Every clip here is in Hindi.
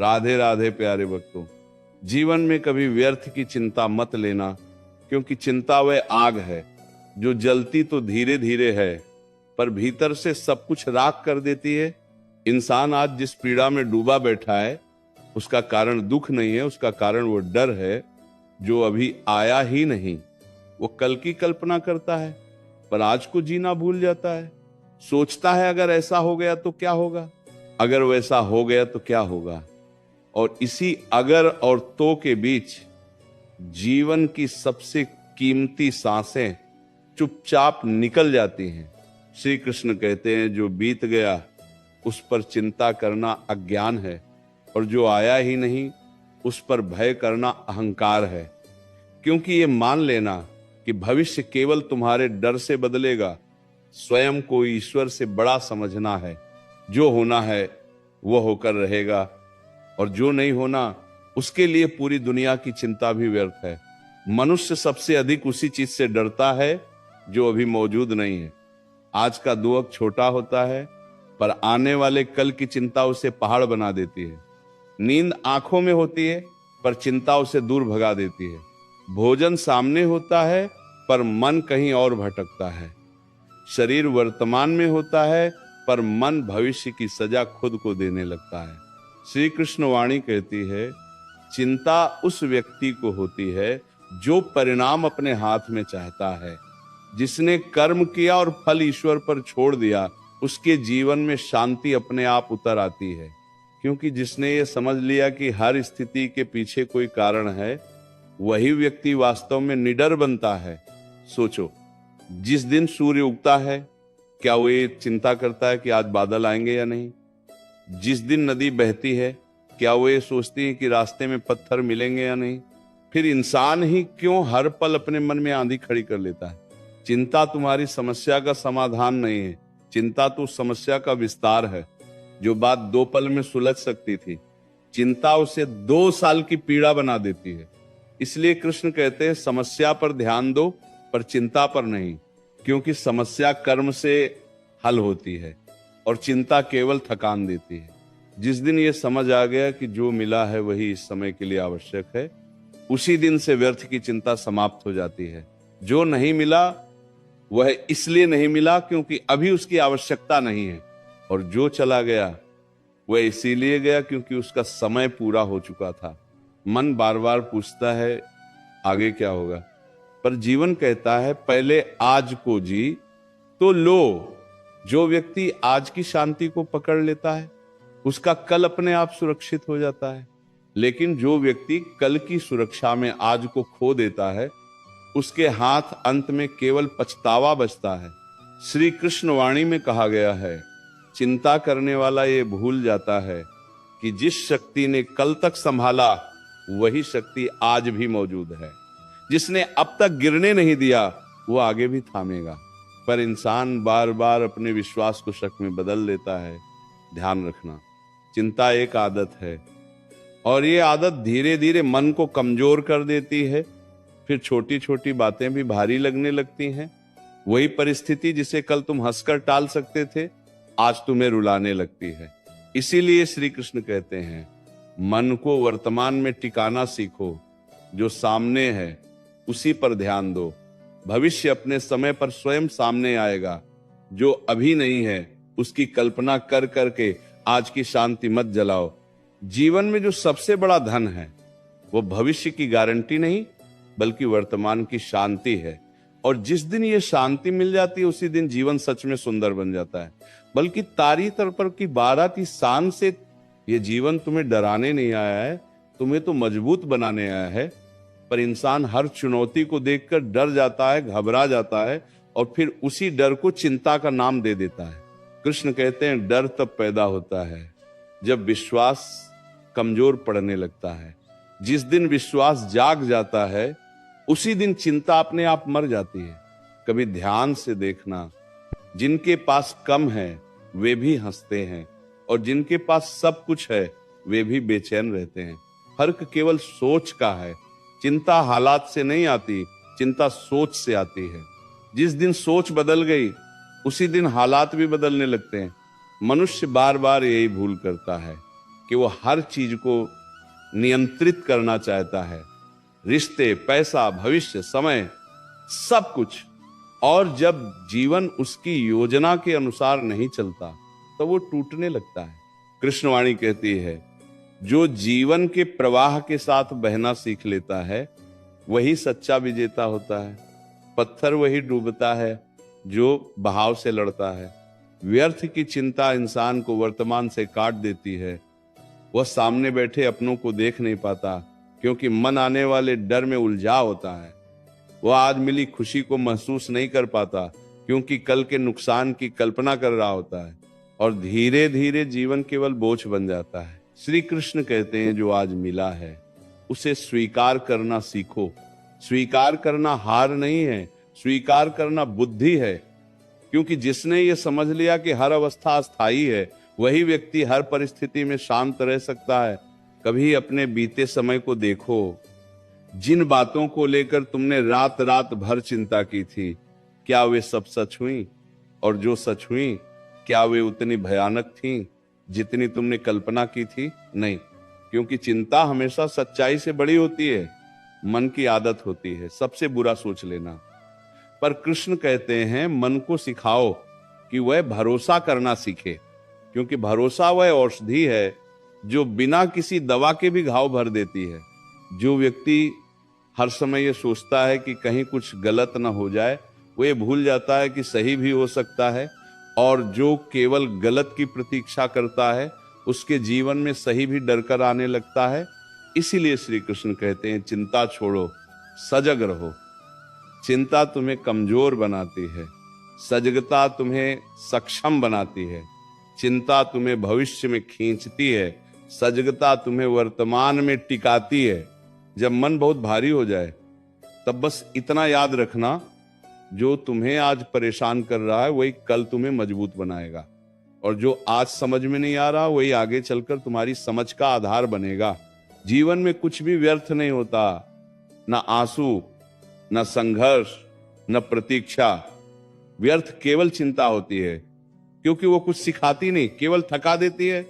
राधे राधे प्यारे भक्तों। जीवन में कभी व्यर्थ की चिंता मत लेना, क्योंकि चिंता वह आग है जो जलती तो धीरे धीरे है पर भीतर से सब कुछ राख कर देती है। इंसान आज जिस पीड़ा में डूबा बैठा है उसका कारण दुख नहीं है, उसका कारण वो डर है जो अभी आया ही नहीं। वो कल की कल्पना करता है पर आज को जीना भूल जाता है। सोचता है अगर ऐसा हो गया तो क्या होगा, अगर वैसा हो गया तो क्या होगा। और इसी अगर और तो के बीच जीवन की सबसे कीमती सांसें चुपचाप निकल जाती हैं। श्री कृष्ण कहते हैं जो बीत गया उस पर चिंता करना अज्ञान है, और जो आया ही नहीं उस पर भय करना अहंकार है। क्योंकि ये मान लेना कि भविष्य केवल तुम्हारे डर से बदलेगा, स्वयं को ईश्वर से बड़ा समझना है। जो होना है वो होकर रहेगा, और जो नहीं होना उसके लिए पूरी दुनिया की चिंता भी व्यर्थ है। मनुष्य सबसे अधिक उसी चीज से डरता है जो अभी मौजूद नहीं है। आज का दुख छोटा होता है पर आने वाले कल की चिंता उसे पहाड़ बना देती है। नींद आंखों में होती है पर चिंता उसे दूर भगा देती है। भोजन सामने होता है पर मन कहीं और भटकता है। शरीर वर्तमान में होता है पर मन भविष्य की सजा खुद को देने लगता है। श्री कृष्ण वाणी कहती है चिंता उस व्यक्ति को होती है जो परिणाम अपने हाथ में चाहता है। जिसने कर्म किया और फल ईश्वर पर छोड़ दिया उसके जीवन में शांति अपने आप उतर आती है। क्योंकि जिसने ये समझ लिया कि हर स्थिति के पीछे कोई कारण है, वही व्यक्ति वास्तव में निडर बनता है। सोचो, जिस दिन सूर्य उगता है क्या वो ये चिंता करता है कि आज बादल आएंगे या नहीं? जिस दिन नदी बहती है क्या वो ये सोचती है कि रास्ते में पत्थर मिलेंगे या नहीं? फिर इंसान ही क्यों हर पल अपने मन में आंधी खड़ी कर लेता है? चिंता तुम्हारी समस्या का समाधान नहीं है, चिंता तो समस्या का विस्तार है। जो बात 2 पल में सुलझ सकती थी, चिंता उसे 2 साल की पीड़ा बना देती है। इसलिए कृष्ण कहते हैं समस्या पर ध्यान दो पर चिंता पर नहीं, क्योंकि समस्या कर्म से हल होती है और चिंता केवल थकान देती है। जिस दिन ये समझ आ गया कि जो मिला है वही इस समय के लिए आवश्यक है, उसी दिन से व्यर्थ की चिंता समाप्त हो जाती है। जो नहीं मिला वह इसलिए नहीं मिला क्योंकि अभी उसकी आवश्यकता नहीं है, और जो चला गया वह इसीलिए गया क्योंकि उसका समय पूरा हो चुका था। मन बार बार पूछता है आगे क्या होगा, पर जीवन कहता है पहले आज को जी तो लो। जो व्यक्ति आज की शांति को पकड़ लेता है उसका कल अपने आप सुरक्षित हो जाता है, लेकिन जो व्यक्ति कल की सुरक्षा में आज को खो देता है उसके हाथ अंत में केवल पछतावा बचता है। श्री कृष्ण वाणी में कहा गया है चिंता करने वाला ये भूल जाता है कि जिस शक्ति ने कल तक संभाला वही शक्ति आज भी मौजूद है। जिसने अब तक गिरने नहीं दिया वो आगे भी थामेगा। पर इंसान बार बार अपने विश्वास को शक में बदल लेता है। ध्यान रखना, चिंता एक आदत है और ये आदत धीरे धीरे मन को कमजोर कर देती है। फिर छोटी छोटी बातें भी भारी लगने लगती हैं। वही परिस्थिति जिसे कल तुम हंसकर टाल सकते थे आज तुम्हें रुलाने लगती है। इसीलिए श्री कृष्ण कहते हैं मन को वर्तमान में टिकाना सीखो। जो सामने है उसी पर ध्यान दो। भविष्य अपने समय पर स्वयं सामने आएगा। जो अभी नहीं है उसकी कल्पना कर करके आज की शांति मत जलाओ। जीवन में जो सबसे बड़ा धन है वो भविष्य की गारंटी नहीं बल्कि वर्तमान की शांति है। और जिस दिन ये शांति मिल जाती है उसी दिन जीवन सच में सुंदर बन जाता है। बल्कि तारी तरपर की 12 की शान से ये जीवन तुम्हें डराने नहीं आया है, तुम्हें तो मजबूत बनाने आया है। पर इंसान हर चुनौती को देखकर डर जाता है, घबरा जाता है और फिर उसी डर को चिंता का नाम दे देता है। कृष्ण कहते हैं डर तब पैदा होता है जब विश्वास कमजोर पड़ने लगता है। जिस दिन विश्वास जाग जाता है उसी दिन चिंता अपने आप मर जाती है। कभी ध्यान से देखना, जिनके पास कम है वे भी हंसते हैं और जिनके पास सब कुछ है वे भी बेचैन रहते हैं। फर्क केवल सोच का है। चिंता हालात से नहीं आती, चिंता सोच से आती है। जिस दिन सोच बदल गई उसी दिन हालात भी बदलने लगते हैं। मनुष्य बार बार यही भूल करता है कि वो हर चीज को नियंत्रित करना चाहता है, रिश्ते, पैसा, भविष्य, समय, सब कुछ। और जब जीवन उसकी योजना के अनुसार नहीं चलता तो वो टूटने लगता है। कृष्णवाणी कहती है, जो जीवन के प्रवाह के साथ बहना सीख लेता है वही सच्चा विजेता होता है। पत्थर वही डूबता है जो बहाव से लड़ता है। व्यर्थ की चिंता इंसान को वर्तमान से काट देती है। वह सामने बैठे अपनों को देख नहीं पाता, क्योंकि मन आने वाले डर में उलझा होता है। वह आज मिली खुशी को महसूस नहीं कर पाता, क्योंकि कल के नुकसान की कल्पना कर रहा होता है। और धीरे धीरे जीवन केवल बोझ बन जाता है। श्री कृष्ण कहते हैं, जो आज मिला है उसे स्वीकार करना सीखो। स्वीकार करना हार नहीं है, स्वीकार करना बुद्धि है। क्योंकि जिसने ये समझ लिया कि हर अवस्था अस्थायी है, वही व्यक्ति हर परिस्थिति में शांत रह सकता है। कभी अपने बीते समय को देखो। जिन बातों को लेकर तुमने रात रात भर चिंता की थी, क्या वे सब सच हुई? और जो सच हुई, क्या वे उतनी भयानक थीं जितनी तुमने कल्पना की थी? नहीं, क्योंकि चिंता हमेशा सच्चाई से बड़ी होती है। मन की आदत होती है सबसे बुरा सोच लेना। पर कृष्ण कहते हैं, मन को सिखाओ कि वह भरोसा करना सीखे, क्योंकि भरोसा वह औषधि है जो बिना किसी दवा के भी घाव भर देती है। जो व्यक्ति हर समय ये सोचता है कि कहीं कुछ गलत ना हो जाए, वो ये भूल जाता है कि सही भी हो सकता है। और जो केवल गलत की प्रतीक्षा करता है, उसके जीवन में सही भी डर कर आने लगता है। इसीलिए श्री कृष्ण कहते हैं, चिंता छोड़ो, सजग रहो। चिंता तुम्हें कमजोर बनाती है, सजगता तुम्हें सक्षम बनाती है। चिंता तुम्हें भविष्य में खींचती है, सजगता तुम्हें वर्तमान में टिकाती है। जब मन बहुत भारी हो जाए, तब बस इतना याद रखना, जो तुम्हें आज परेशान कर रहा है वही कल तुम्हें मजबूत बनाएगा। और जो आज समझ में नहीं आ रहा, वही आगे चलकर तुम्हारी समझ का आधार बनेगा। जीवन में कुछ भी व्यर्थ नहीं होता, ना आंसू, न संघर्ष, न प्रतीक्षा। व्यर्थ केवल चिंता होती है, क्योंकि वो कुछ सिखाती नहीं, केवल थका देती है।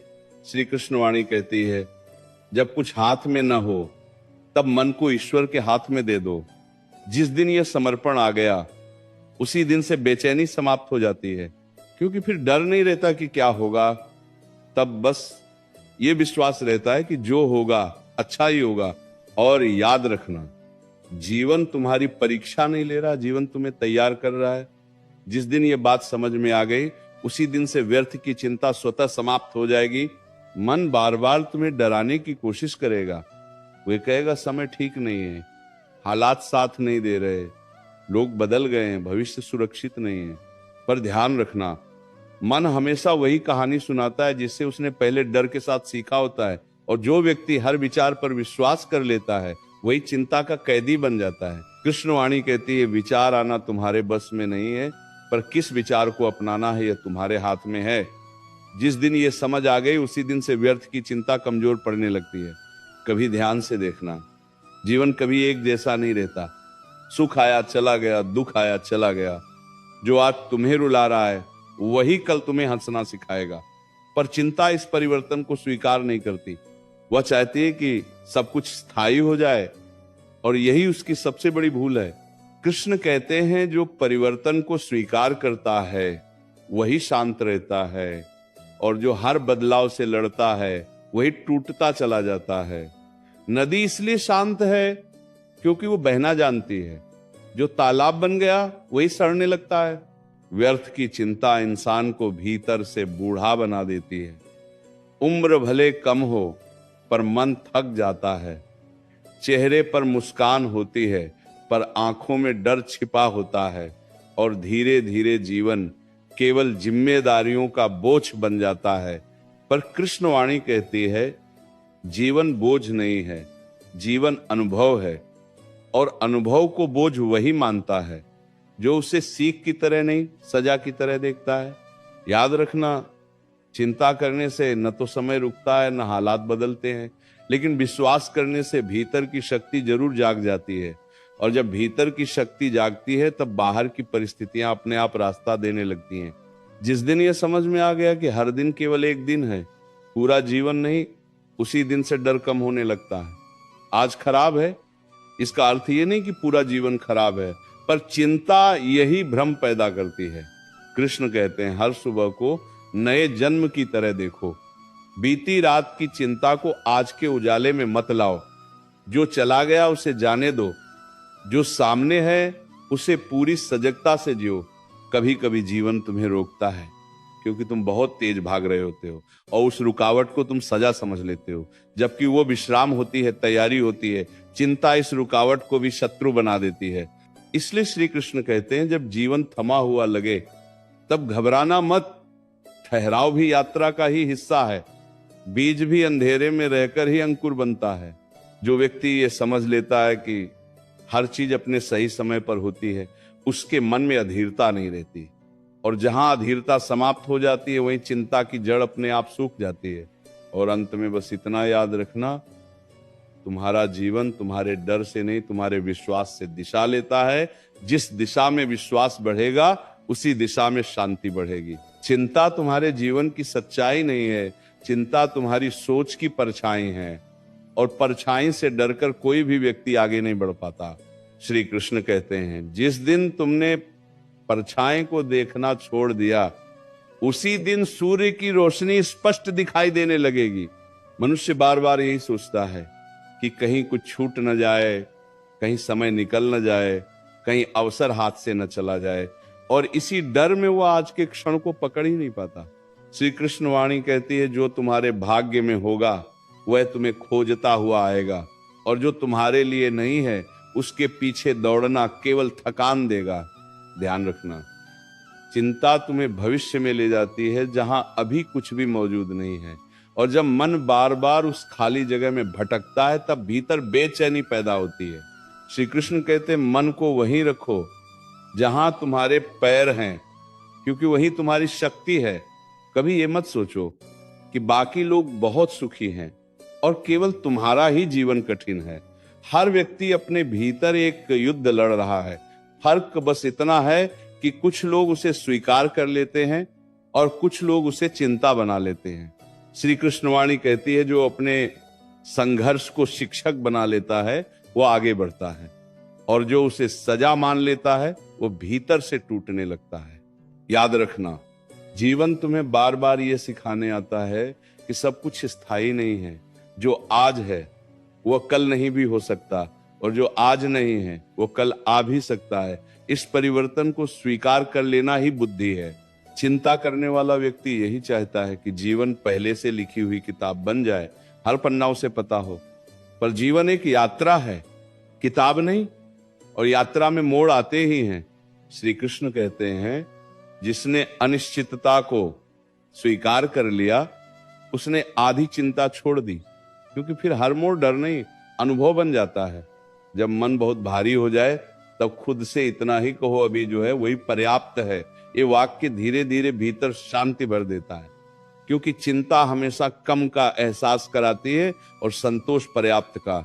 श्री कृष्ण वाणी कहती है, जब कुछ हाथ में न हो तब मन को ईश्वर के हाथ में दे दो। जिस दिन यह समर्पण आ गया, उसी दिन से बेचैनी समाप्त हो जाती है, क्योंकि फिर डर नहीं रहता कि क्या होगा। तब बस ये विश्वास रहता है कि जो होगा अच्छा ही होगा। और याद रखना, जीवन तुम्हारी परीक्षा नहीं ले रहा, जीवन तुम्हें तैयार कर रहा है। जिस दिन ये बात समझ में आ गई, उसी दिन से व्यर्थ की चिंता स्वतः समाप्त हो जाएगी। मन बार बार तुम्हें डराने की कोशिश करेगा। वे कहेगा समय ठीक नहीं है, हालात साथ नहीं दे रहे, लोग बदल गए हैं, भविष्य सुरक्षित नहीं है। पर ध्यान रखना, मन हमेशा वही कहानी सुनाता है जिससे उसने पहले डर के साथ सीखा होता है। और जो व्यक्ति हर विचार पर विश्वास कर लेता है, वही चिंता का कैदी बन जाता है। कृष्णवाणी कहती है, विचार आना तुम्हारे बस में नहीं है, पर किस विचार को अपनाना है यह तुम्हारे हाथ में है। जिस दिन ये समझ आ गई, उसी दिन से व्यर्थ की चिंता कमजोर पड़ने लगती है। कभी ध्यान से देखना, जीवन कभी एक जैसा नहीं रहता। सुख आया चला गया, दुख आया चला गया। जो आज तुम्हें रुला रहा है, वही कल तुम्हें हंसना सिखाएगा। पर चिंता इस परिवर्तन को स्वीकार नहीं करती। वह चाहती है कि सब कुछ स्थायी हो जाए, और यही उसकी सबसे बड़ी भूल है। कृष्ण कहते हैं, जो परिवर्तन को स्वीकार करता है वही शांत रहता है, और जो हर बदलाव से लड़ता है वही टूटता चला जाता है। नदी इसलिए शांत है क्योंकि वो बहना जानती है। जो तालाब बन गया वही सड़ने लगता है। व्यर्थ की चिंता इंसान को भीतर से बूढ़ा बना देती है। उम्र भले कम हो, पर मन थक जाता है। चेहरे पर मुस्कान होती है, पर आंखों में डर छिपा होता है। और धीरे धीरे जीवन केवल जिम्मेदारियों का बोझ बन जाता है। पर कृष्णवाणी कहती है, जीवन बोझ नहीं है, जीवन अनुभव है। और अनुभव को बोझ वही मानता है जो उसे सीख की तरह नहीं, सजा की तरह देखता है। याद रखना, चिंता करने से न तो समय रुकता है, न हालात बदलते हैं, लेकिन विश्वास करने से भीतर की शक्ति जरूर जाग जाती है। और जब भीतर की शक्ति जागती है, तब बाहर की परिस्थितियां अपने आप रास्ता देने लगती हैं। जिस दिन यह समझ में आ गया कि हर दिन केवल एक दिन है, पूरा जीवन नहीं, उसी दिन से डर कम होने लगता है। आज खराब है, इसका अर्थ ये नहीं कि पूरा जीवन खराब है, पर चिंता यही भ्रम पैदा करती है। कृष्ण कहते हैं हर सुबह को नए जन्म की तरह देखो। बीती रात की चिंता को आज के उजाले में मत लाओ। जो चला गया उसे जाने दो, जो सामने है उसे पूरी सजगता से जियो। कभी कभी जीवन तुम्हें रोकता है क्योंकि तुम बहुत तेज भाग रहे होते हो और उस रुकावट को तुम सजा समझ लेते हो, जबकि वो विश्राम होती है, तैयारी होती है। चिंता इस रुकावट को भी शत्रु बना देती है। इसलिए श्री कृष्ण कहते हैं जब जीवन थमा हुआ लगे तब घबराना मत। ठहराव भी यात्रा का ही हिस्सा है। बीज भी अंधेरे में रहकर ही अंकुर बनता है। जो व्यक्ति ये समझ लेता है कि हर चीज अपने सही समय पर होती है, उसके मन में अधीरता नहीं रहती, और जहां अधीरता समाप्त हो जाती है वहीं चिंता की जड़ अपने आप सूख जाती है। और अंत में बस इतना याद रखना, तुम्हारा जीवन तुम्हारे डर से नहीं, तुम्हारे विश्वास से दिशा लेता है। जिस दिशा में विश्वास बढ़ेगा उसी दिशा में शांति बढ़ेगी। चिंता तुम्हारे जीवन की सच्चाई नहीं है, चिंता तुम्हारी सोच की परछाई है, और परछाई से डरकर कोई भी व्यक्ति आगे नहीं बढ़ पाता। श्री कृष्ण कहते हैं जिस दिन तुमने परछाई को देखना छोड़ दिया उसी दिन सूर्य की रोशनी स्पष्ट दिखाई देने लगेगी। मनुष्य बार बार यही सोचता है कि कहीं कुछ छूट न जाए, कहीं समय निकल न जाए, कहीं अवसर हाथ से न चला जाए, और इसी डर में वो आज के क्षण को पकड़ ही नहीं पाता। श्री कृष्ण वाणी कहती है जो तुम्हारे भाग्य में होगा वह तुम्हें खोजता हुआ आएगा, और जो तुम्हारे लिए नहीं है उसके पीछे दौड़ना केवल थकान देगा। ध्यान रखना, चिंता तुम्हें भविष्य में ले जाती है जहां अभी कुछ भी मौजूद नहीं है, और जब मन बार बार उस खाली जगह में भटकता है तब भीतर बेचैनी पैदा होती है। श्री कृष्ण कहते हैं मन को वहीं रखो जहां तुम्हारे पैर हैं, क्योंकि वहीं तुम्हारी शक्ति है। कभी ये मत सोचो कि बाकी लोग बहुत सुखी हैं और केवल तुम्हारा ही जीवन कठिन है। हर व्यक्ति अपने भीतर एक युद्ध लड़ रहा है। फर्क बस इतना है कि कुछ लोग उसे स्वीकार कर लेते हैं और कुछ लोग उसे चिंता बना लेते हैं। श्री कृष्णवाणी कहती है जो अपने संघर्ष को शिक्षक बना लेता है वो आगे बढ़ता है, और जो उसे सजा मान लेता है वो भीतर से टूटने लगता है। याद रखना, जीवन तुम्हें बार बार ये सिखाने आता है कि सब कुछ स्थायी नहीं है। जो आज है वह कल नहीं भी हो सकता, और जो आज नहीं है वो कल आ भी सकता है। इस परिवर्तन को स्वीकार कर लेना ही बुद्धि है। चिंता करने वाला व्यक्ति यही चाहता है कि जीवन पहले से लिखी हुई किताब बन जाए, हर पन्ना उसे पता हो। पर जीवन एक यात्रा है, किताब नहीं, और यात्रा में मोड़ आते ही हैं। श्री कृष्ण कहते हैं जिसने अनिश्चितता को स्वीकार कर लिया उसने आधी चिंता छोड़ दी, क्योंकि फिर हर मोड़ डर नहीं, अनुभव बन जाता है। जब मन बहुत भारी हो जाए तब खुद से इतना ही कहो अभी जो है वही पर्याप्त है। ये वाक्य धीरे धीरे भीतर शांति भर देता है, क्योंकि चिंता हमेशा कम का एहसास कराती है और संतोष पर्याप्त का।